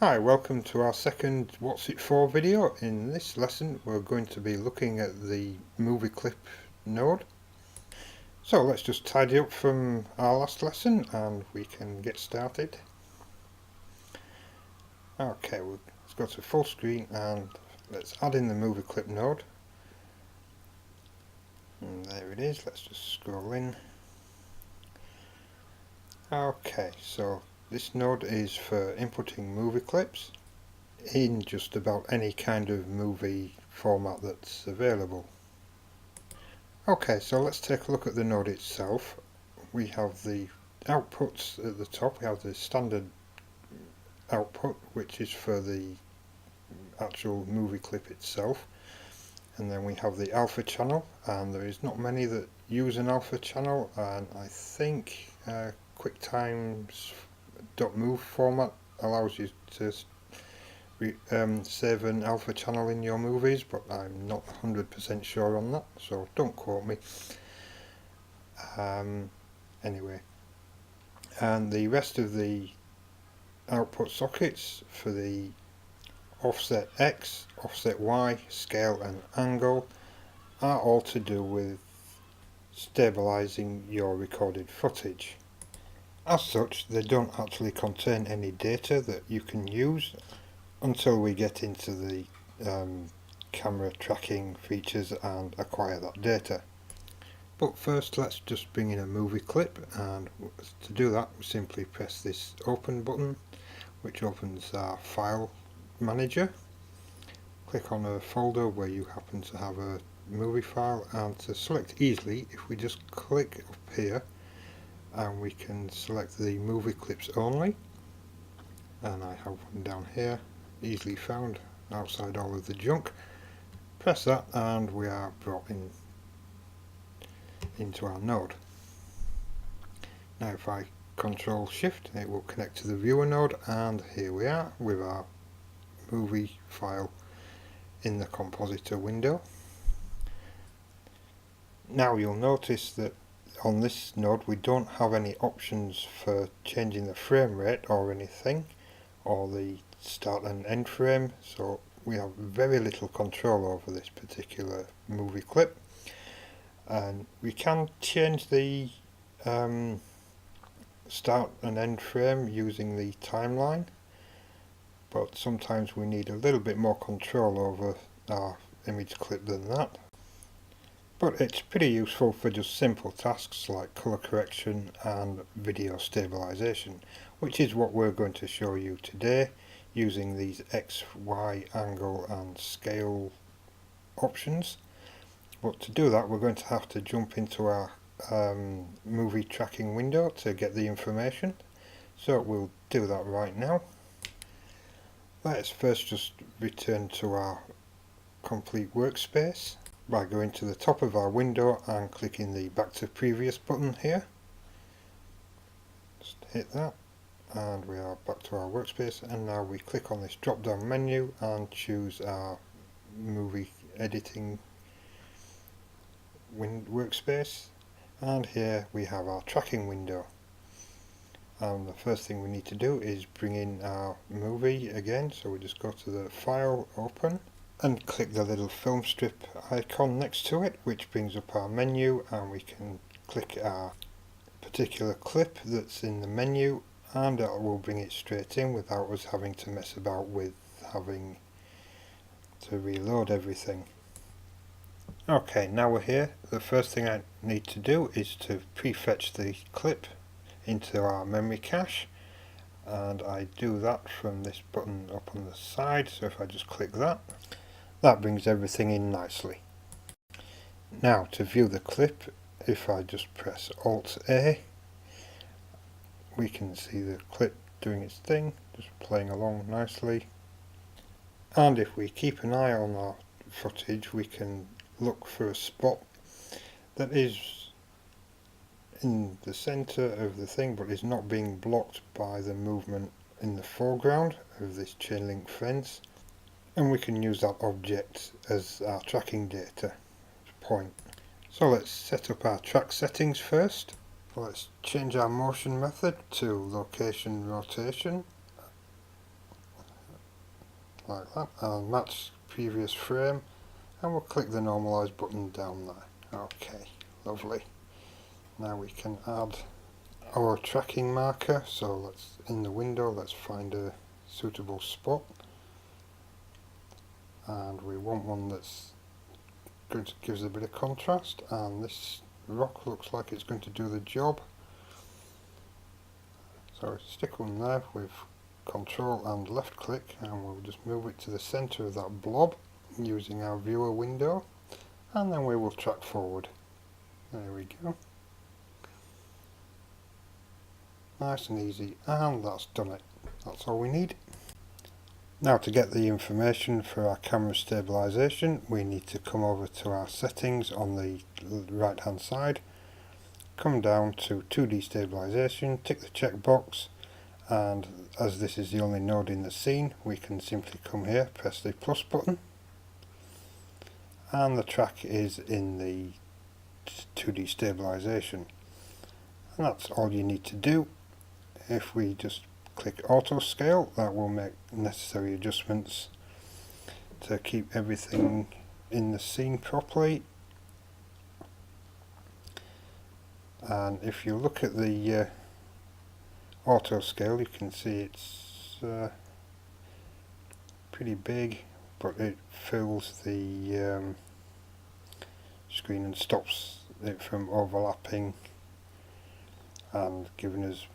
Hi, welcome to our second What's It For video. In this lesson we're going to be looking at the movie clip node. So let's just tidy up from our last lesson and we can get started. Okay, let's go to full screen and let's add in the movie clip node. And there it is, let's just scroll in. Okay, so this node is for inputting movie clips in just about any kind of movie format that's available. Okay, so let's take a look at the node itself. We have the outputs at the top. We have the standard output, which is for the actual movie clip itself. And then we have the alpha channel, and there is not many that use an alpha channel, and I think QuickTimes.move format allows you to save an alpha channel in your movies, but I'm not 100% sure on that, so don't quote me. Anyway, and the rest of the output sockets for the offset X, offset Y, scale and angle are all to do with stabilizing your recorded footage. As such, they don't actually contain any data that you can use until we get into the camera tracking features and acquire that data. But first let's just bring in a movie clip, and to do that we simply press this open button, which opens our file manager. Click on a folder where you happen to have a movie file, and to select easily, if we just click up here and we can select the movie clips only, and I have one down here, easily found outside all of the junk. Press that and we are brought into our node. Now if I Control Shift, it will connect to the viewer node, and here we are with our movie file in the compositor window. Now you'll notice that on this node we don't have any options for changing the frame rate or anything, or the start and end frame, so we have very little control over this particular movie clip. And we can change the start and end frame using the timeline, but sometimes we need a little bit more control over our image clip than that. But it's pretty useful for just simple tasks like color correction and video stabilization, which is what we're going to show you today using these X, Y, angle and scale options. But to do that we're going to have to jump into our movie tracking window to get the information, so we'll do that right now. Let's first just return to our complete workspace by going to the top of our window and clicking the back to previous button here. Just hit that and we are back to our workspace, and now we click on this drop down menu and choose our movie editing workspace, and here we have our tracking window. And the first thing we need to do is bring in our movie again, so we just go to the file, open, and click the little film strip icon next to it, which brings up our menu, and we can click our particular clip that's in the menu, and it will bring it straight in without us having to mess about with having to reload everything. Okay, now we're here. The first thing I need to do is to prefetch the clip into our memory cache, and I do that from this button up on the side, so if I just click that, that brings everything in nicely. Now to view the clip, if I just press Alt A, we can see the clip doing its thing, just playing along nicely. And if we keep an eye on our footage, we can look for a spot that is in the center of the thing but is not being blocked by the movement in the foreground of this chain link fence, and we can use that object as our tracking data point. So let's set up our track settings first. Let's change our motion method to location rotation. like that, and match previous frame, and we'll click the normalize button down there. Okay, lovely. Now we can add our tracking marker, so let's, in the window, let's find a suitable spot, and we want one that's good, gives a bit of contrast, and this rock looks like it's going to do the job. So stick one there with Control and left click, and we'll just move it to the centre of that blob using our viewer window, and then we will track forward. There we go. Nice and easy, and that's done it. That's all we need. Now, to get the information for our camera stabilisation, we need to come over to our settings on the right hand side, come down to 2D stabilisation, tick the checkbox, and as this is the only node in the scene, we can simply come here, press the plus button, and the track is in the 2D stabilisation, and that's all you need to do. If we just click auto scale, that will make necessary adjustments to keep everything in the scene properly. And if you look at the auto scale, you can see it's pretty big, but it fills the screen and stops it from overlapping and giving us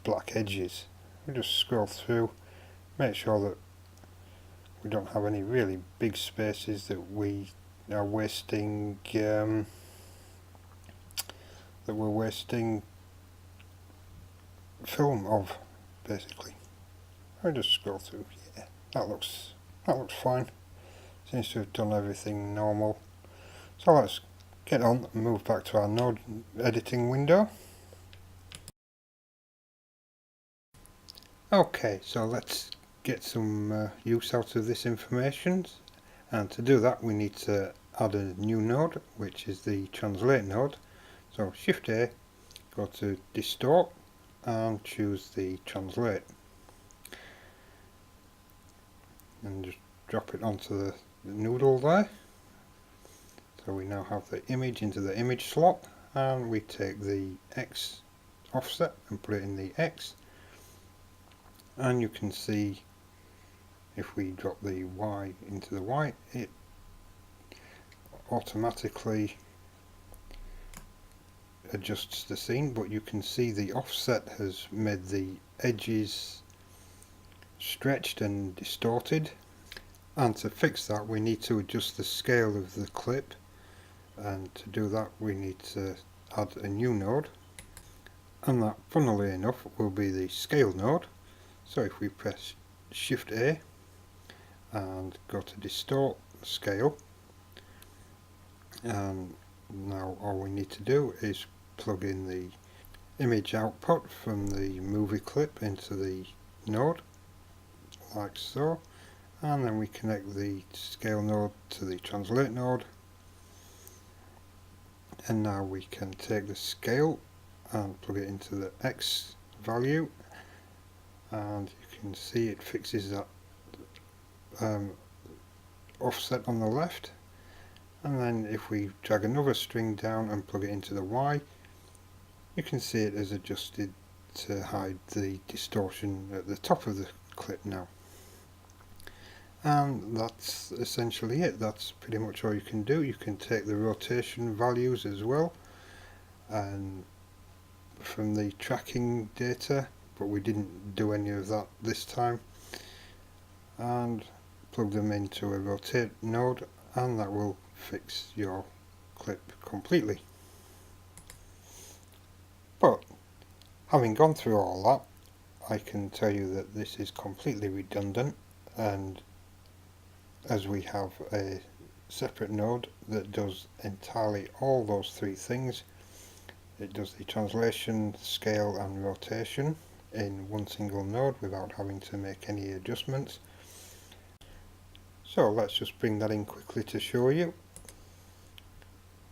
black edges. We just scroll through, make sure that we don't have any really big spaces that we are wasting film of, basically. I just scroll through. Yeah, that looks fine. Seems to have done everything normal. So let's get on and move back to our node editing window. Okay, so let's get some use out of this information, and to do that we need to add a new node, which is the translate node. So Shift A, go to distort and choose the translate, and just drop it onto the noodle there. So we now have the image into the image slot, and we take the X offset and put it in the X, and you can see if we drop the Y into the Y, it automatically adjusts the scene, but you can see the offset has made the edges stretched and distorted, and to fix that we need to adjust the scale of the clip, and to do that we need to add a new node, and that, funnily enough, will be the scale node. So if we press Shift A and go to distort scale, and now all we need to do is plug in the image output from the movie clip into the node, like so, and then we connect the scale node to the translate node, and now we can take the scale and plug it into the X value, and you can see it fixes that offset on the left. And then if we drag another string down and plug it into the Y, you can see it is adjusted to hide the distortion at the top of the clip now. And that's essentially it. That's pretty much all you can do. You can take the rotation values as well, and from the tracking data, but we didn't do any of that this time, and plug them into a rotate node, and that will fix your clip completely. But having gone through all that, I can tell you that this is completely redundant, and as we have a separate node that does entirely all those three things, it does the translation, scale and rotation in one single node without having to make any adjustments. So let's just bring that in quickly to show you.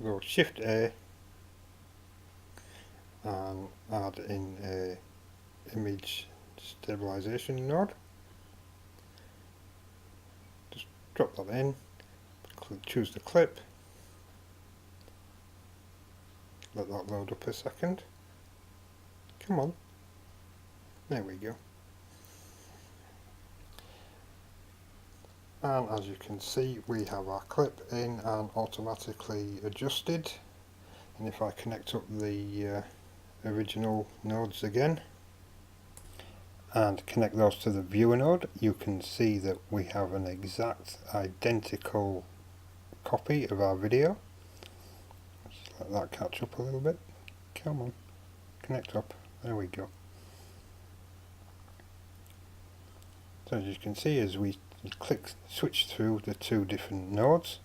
Go Shift A and add in a image stabilization node. drop that in, choose the clip, let that load up a second. Come on, there we go. And as you can see, we have our clip in and automatically adjusted. And if I connect up the original nodes again and connect those to the viewer node, you can see that we have an exact identical copy of our video. Just let that catch up a little bit. Come on, connect up. There we go. So as you can see, as we switch through the two different nodes,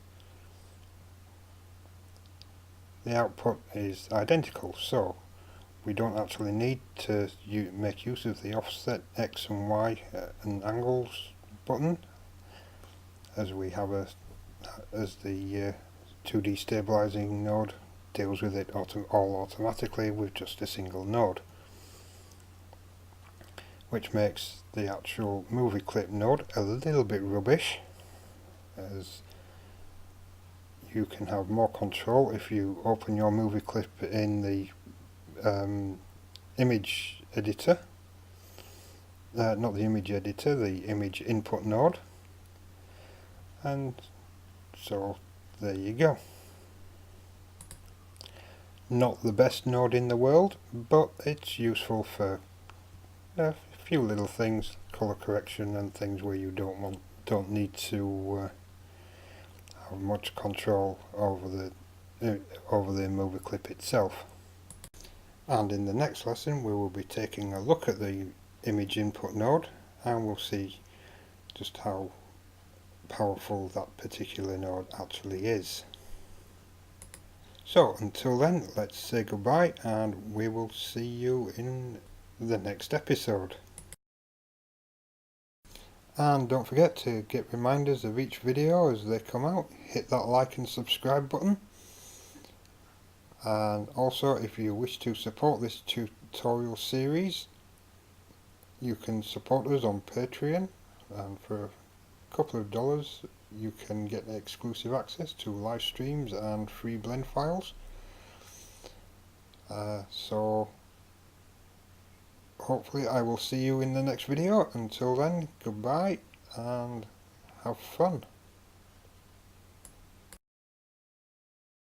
the output is identical, so we don't actually need to make use of the offset X and Y and angles button, as we have as the 2D stabilizing node deals with it all automatically with just a single node, which makes the actual movie clip node a little bit rubbish, as you can have more control if you open your movie clip in the image editor, not the image editor, the image input node. And so there you go. Not the best node in the world, but it's useful for a few little things, color correction and things where you don't need to have much control over the movie clip itself. And in the next lesson we will be taking a look at the image input node, and we'll see just how powerful that particular node actually is. So until then, let's say goodbye, and we will see you in the next episode. And don't forget to get reminders of each video as they come out. Hit that like and subscribe button. And also, if you wish to support this tutorial series, you can support us on Patreon, and for a couple of dollars you can get exclusive access to live streams and free blend files. So hopefully I will see you in the next video. Until then, goodbye and have fun.